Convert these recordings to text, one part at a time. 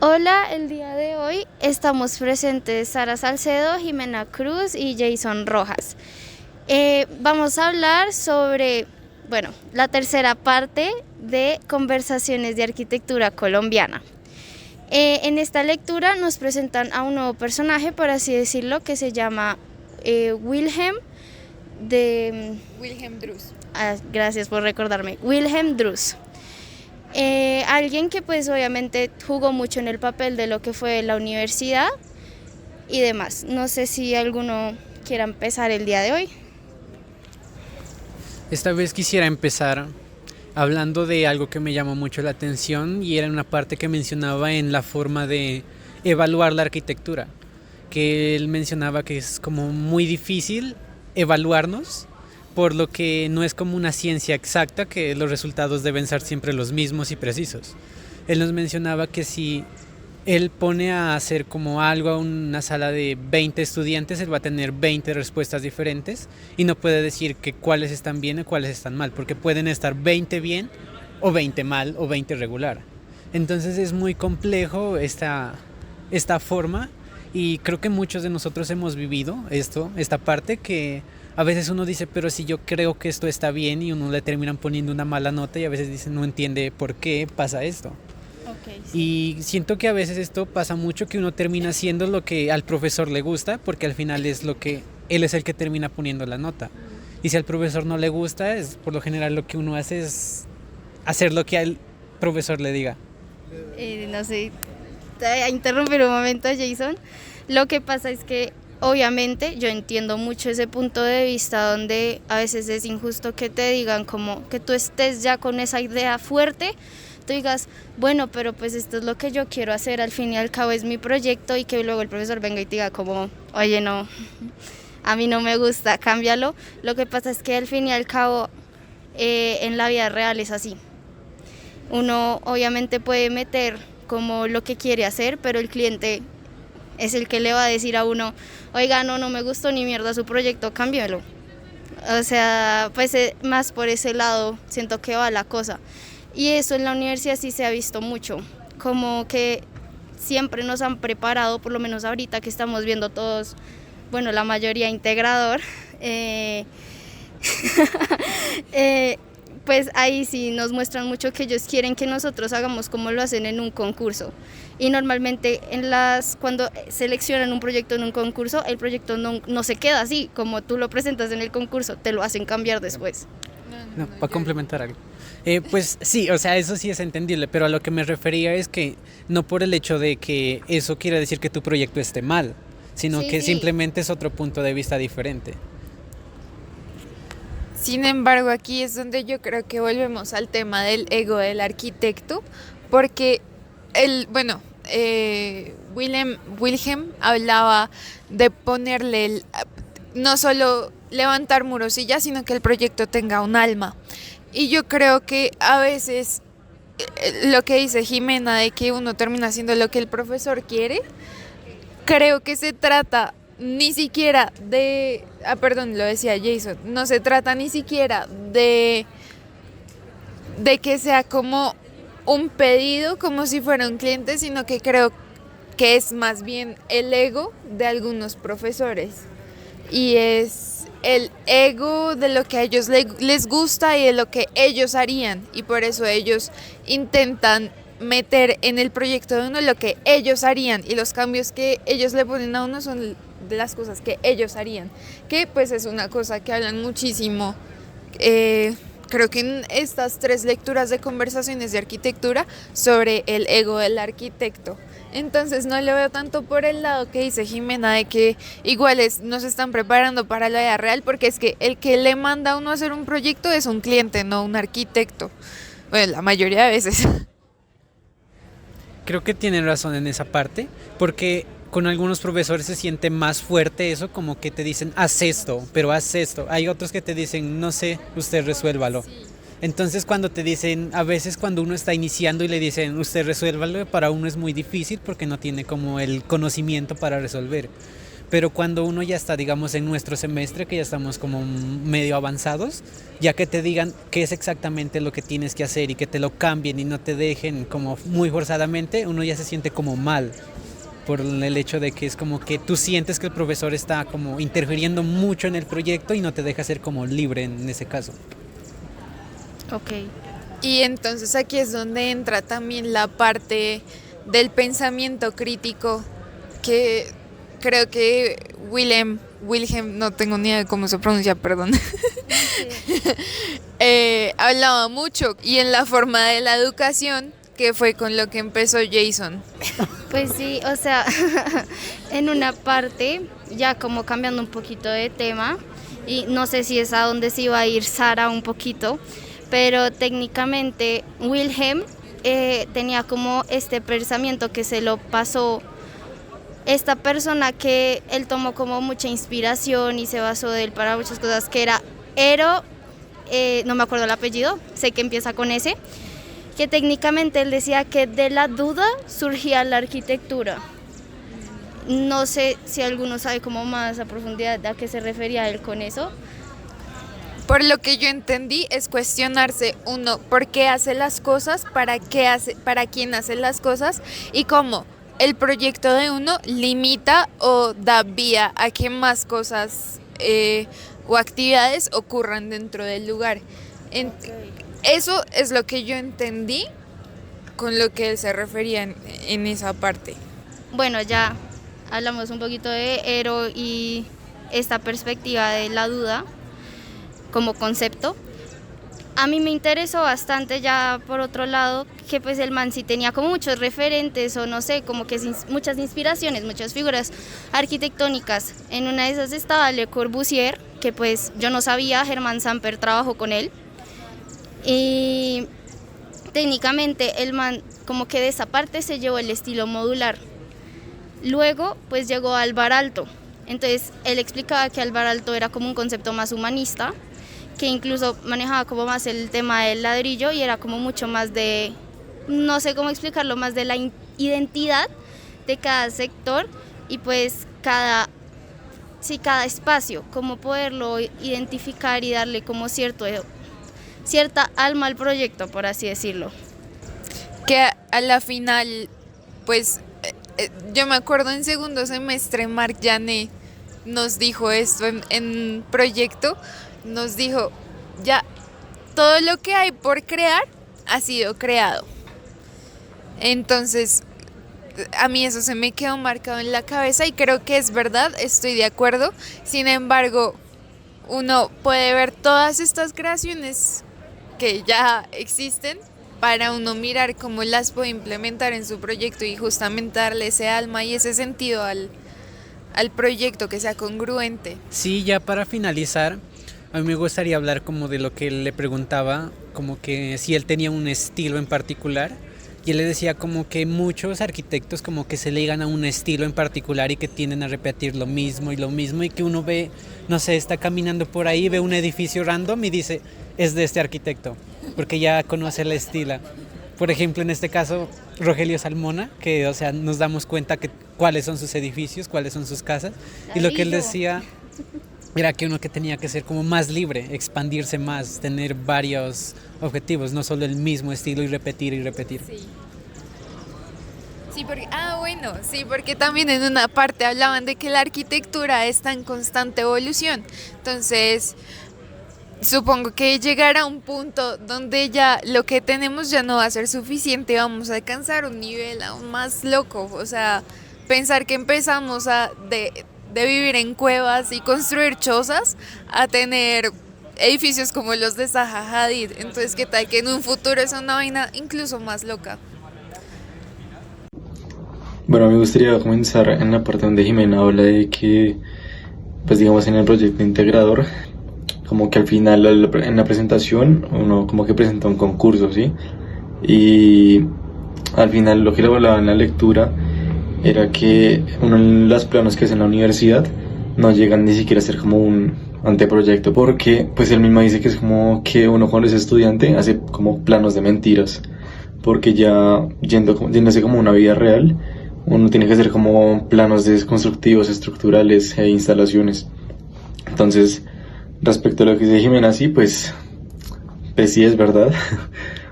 Hola, el día de hoy estamos presentes Sara Salcedo, Jimena Cruz y Jason Rojas. Vamos a hablar sobre, la tercera parte de Conversaciones de Arquitectura Colombiana. En esta lectura nos presentan a un nuevo personaje, por así decirlo, que se llama Wilhelm Drus. Gracias por recordarme, Wilhelm Drus. Alguien que pues obviamente jugó mucho en el papel de lo que fue la universidad y demás. No sé si alguno quiera empezar el día de hoy. Esta vez quisiera empezar hablando de algo que me llamó mucho la atención y era una parte que mencionaba en la forma de evaluar la arquitectura, que él mencionaba que es como muy difícil evaluarnos, por lo que no es como una ciencia exacta, que los resultados deben ser siempre los mismos y precisos. Él nos mencionaba que si él pone a hacer como algo a una sala de 20 estudiantes, él va a tener 20 respuestas diferentes y no puede decir que cuáles están bien o cuáles están mal, porque pueden estar 20 bien o 20 mal o 20 regular. Entonces es muy complejo esta forma, y creo que muchos de nosotros hemos vivido esta parte que a veces uno dice, pero si yo creo que esto está bien, y uno le terminan poniendo una mala nota y a veces dice, no entiende por qué pasa esto. Okay, sí. Y siento que a veces esto pasa mucho, que uno termina haciendo lo que al profesor le gusta, porque al final es lo que él es el que termina poniendo la nota. Y si al profesor no le gusta, es por lo general lo que uno hace es hacer lo que al profesor le diga. No sé, te voy a interrumpir un momento, Jason. Lo que pasa es que obviamente yo entiendo mucho ese punto de vista donde a veces es injusto que te digan como que tú estés ya con esa idea fuerte, tú digas, bueno, pero pues esto es lo que yo quiero hacer, al fin y al cabo es mi proyecto, y que luego el profesor venga y te diga como, oye, no, a mí no me gusta, cámbialo. Lo que pasa es que al fin y al cabo en la vida real es así. Uno obviamente puede meter como lo que quiere hacer, pero el cliente es el que le va a decir a uno, oiga, no me gustó ni mierda su proyecto, cámbialo. O sea, pues más por ese lado siento que va la cosa. Y eso en la universidad sí se ha visto mucho, como que siempre nos han preparado, por lo menos ahorita que estamos viendo todos, la mayoría integrador, pues ahí sí nos muestran mucho que ellos quieren que nosotros hagamos como lo hacen en un concurso. Y normalmente cuando seleccionan un proyecto en un concurso, el proyecto no se queda así, como tú lo presentas en el concurso, te lo hacen cambiar después. No, para complementar algo. Pues sí, o sea, eso sí es entendible, pero a lo que me refería es que no por el hecho de que eso quiere decir que tu proyecto esté mal, sino que simplemente es otro punto de vista diferente. Sin embargo, aquí es donde yo creo que volvemos al tema del ego del arquitecto, porque Wilhelm hablaba de ponerle no solo levantar muros y ya, sino que el proyecto tenga un alma. Y yo creo que a veces lo que dice Jimena de que uno termina haciendo lo que el profesor quiere, creo que se trata ni siquiera lo decía Jason, no se trata ni siquiera de que sea como un pedido, como si fuera un cliente, sino que creo que es más bien el ego de algunos profesores. Y es el ego de lo que a ellos les gusta y de lo que ellos harían. Y por eso ellos intentan meter en el proyecto de uno lo que ellos harían. Y los cambios que ellos le ponen a uno son de las cosas que ellos harían. Que pues es una cosa que hablan muchísimo. Creo que en estas 3 lecturas de Conversaciones de Arquitectura sobre el ego del arquitecto. Entonces no lo veo tanto por el lado que dice Jimena de que iguales nos están preparando para la vida real, porque es que el que le manda a uno a hacer un proyecto es un cliente, no un arquitecto. Bueno, la mayoría de veces. Creo que tienen razón en esa parte, porque con algunos profesores se siente más fuerte eso, como que te dicen, haz esto, pero haz esto. Hay otros que te dicen, no sé, usted resuélvalo. Sí. Entonces cuando te dicen, a veces cuando uno está iniciando y le dicen, usted resuélvalo, para uno es muy difícil porque no tiene como el conocimiento para resolver. pero cuando uno ya está, digamos, en nuestro semestre, que ya estamos como medio avanzados, ya que te digan qué es exactamente lo que tienes que hacer y que te lo cambien y no te dejen como muy forzadamente, uno ya se siente como mal por el hecho de que es como que tú sientes que el profesor está como interfiriendo mucho en el proyecto y no te deja ser como libre en ese caso. Ok. Y entonces aquí es donde entra también la parte del pensamiento crítico, que creo que Wilhelm, no tengo ni idea de cómo se pronuncia, perdón, hablaba mucho, y en la forma de la educación, que fue con lo que empezó Jason. Pues sí, o sea, en una parte, ya como cambiando un poquito de tema, y no sé si es a donde se iba a ir Sara un poquito, pero técnicamente Wilhelm tenía como este pensamiento que se lo pasó esta persona, que él tomó como mucha inspiración y se basó de él para muchas cosas, que era Ero, no me acuerdo el apellido, sé que empieza con ese, que técnicamente él decía que de la duda surgía la arquitectura. No sé si alguno sabe como más a profundidad a qué se refería él con eso. Por lo que yo entendí, es cuestionarse uno por qué hace las cosas, para quién hace las cosas, y cómo el proyecto de uno limita o da vía a que más cosas o actividades ocurran dentro del lugar. Eso es lo que yo entendí con lo que él se refería en esa parte. Bueno, ya hablamos un poquito de Ero y esta perspectiva de la duda como concepto. A mí me interesó bastante, ya por otro lado, que pues el man sí tenía como muchos referentes, o no sé, como que muchas inspiraciones, muchas figuras arquitectónicas. En una de esas estaba Le Corbusier, que pues yo no sabía, Hermann Samper trabajó con él. Y técnicamente el man como que de esa parte se llevó el estilo modular. Luego pues llegó Alvar Aalto. Entonces él explicaba que Alvar Aalto era como un concepto más humanista, que incluso manejaba como más el tema del ladrillo y era como mucho más de, no sé cómo explicarlo, más de la identidad de cada sector y pues cada espacio, cómo poderlo identificar y darle como cierta alma al proyecto, por así decirlo. Que a la final, pues yo me acuerdo en segundo semestre Marc Jané nos dijo esto en proyecto, nos dijo, ya todo lo que hay por crear ha sido creado. Entonces a mí eso se me quedó marcado en la cabeza y creo que es verdad, estoy de acuerdo. Sin embargo, uno puede ver todas estas creaciones que ya existen para uno mirar cómo las puede implementar en su proyecto y justamente darle ese alma y ese sentido al proyecto, que sea congruente. Sí, ya para finalizar, a mí me gustaría hablar como de lo que él le preguntaba, como que si él tenía un estilo en particular, y él le decía como que muchos arquitectos como que se ligan a un estilo en particular y que tienden a repetir lo mismo y que uno ve, no sé, está caminando por ahí, ve un edificio random y dice, es de este arquitecto, porque ya conoce el estilo. Por ejemplo, en este caso, Rogelio Salmona, que, o sea, nos damos cuenta que cuáles son sus edificios, cuáles son sus casas, y lo que él decía era que uno que tenía que ser como más libre, expandirse más, tener varios objetivos, no solo el mismo estilo y repetir y repetir. Sí, porque también en una parte hablaban de que la arquitectura está en constante evolución. Entonces, supongo que llegará a un punto donde ya lo que tenemos ya no va a ser suficiente, vamos a alcanzar un nivel aún más loco. O sea, pensar que empezamos de vivir en cuevas y construir chozas a tener edificios como los de Zaha Hadid. Entonces, ¿qué tal que en un futuro es una vaina incluso más loca? Bueno, me gustaría comenzar en la parte donde Jimena habla de que, pues digamos, en el proyecto integrador, como que al final en la presentación uno como que presenta un concurso, ¿sí? Y al final lo que le hablaba en la lectura era que uno en los planos que hace en la universidad no llegan ni siquiera a ser como un anteproyecto, porque pues él mismo dice que es como que uno cuando es estudiante hace como planos de mentiras, porque ya yéndose como una vida real, uno tiene que hacer como planos de constructivos, estructurales e instalaciones. Entonces, respecto a lo que dice Jimena, sí, pues sí es verdad.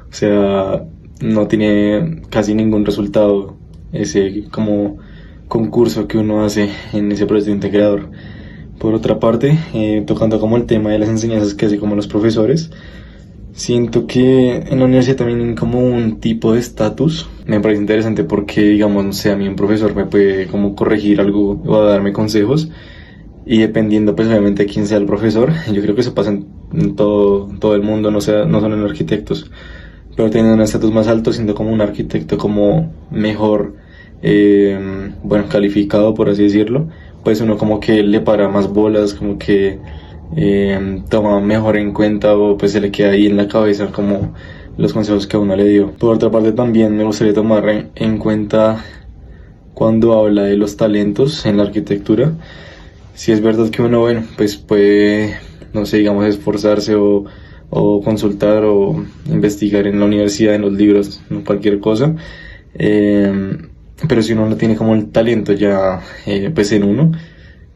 O sea, no tiene casi ningún resultado ese como concurso que uno hace en ese proyecto integrador. Por otra parte, tocando como el tema de las enseñanzas que hace como los profesores, siento que en la universidad también hay como un tipo de estatus. Me parece interesante porque, digamos, no sé, a mí un profesor me puede como corregir algo o darme consejos, y dependiendo pues obviamente de quién sea el profesor, yo creo que eso pasa en todo el mundo, no solo en arquitectos, pero teniendo un estatus más alto, siendo como un arquitecto como mejor, bueno, calificado por así decirlo, pues uno como que le para más bolas, como que toma mejor en cuenta, o pues se le queda ahí en la cabeza como los consejos que uno le dio. Por otra parte, también me gustaría tomar en cuenta cuando habla de los talentos en la arquitectura. Si es verdad que uno, bueno, pues puede, no sé, digamos, esforzarse o consultar o investigar en la universidad, en los libros, en cualquier cosa, pero si uno no tiene como el talento ya pues en uno,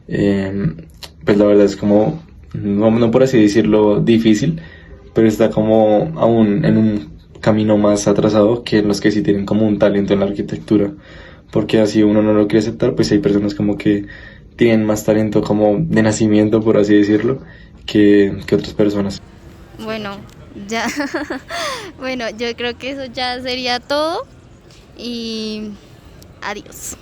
pues la verdad es como, no por así decirlo, difícil, pero está como aún en un camino más atrasado que los que sí tienen como un talento en la arquitectura, porque así uno no lo quiere aceptar, pues hay personas como que tienen más talento como de nacimiento, por así decirlo, que otras personas. Bueno, ya, bueno, yo creo que eso ya sería todo y adiós.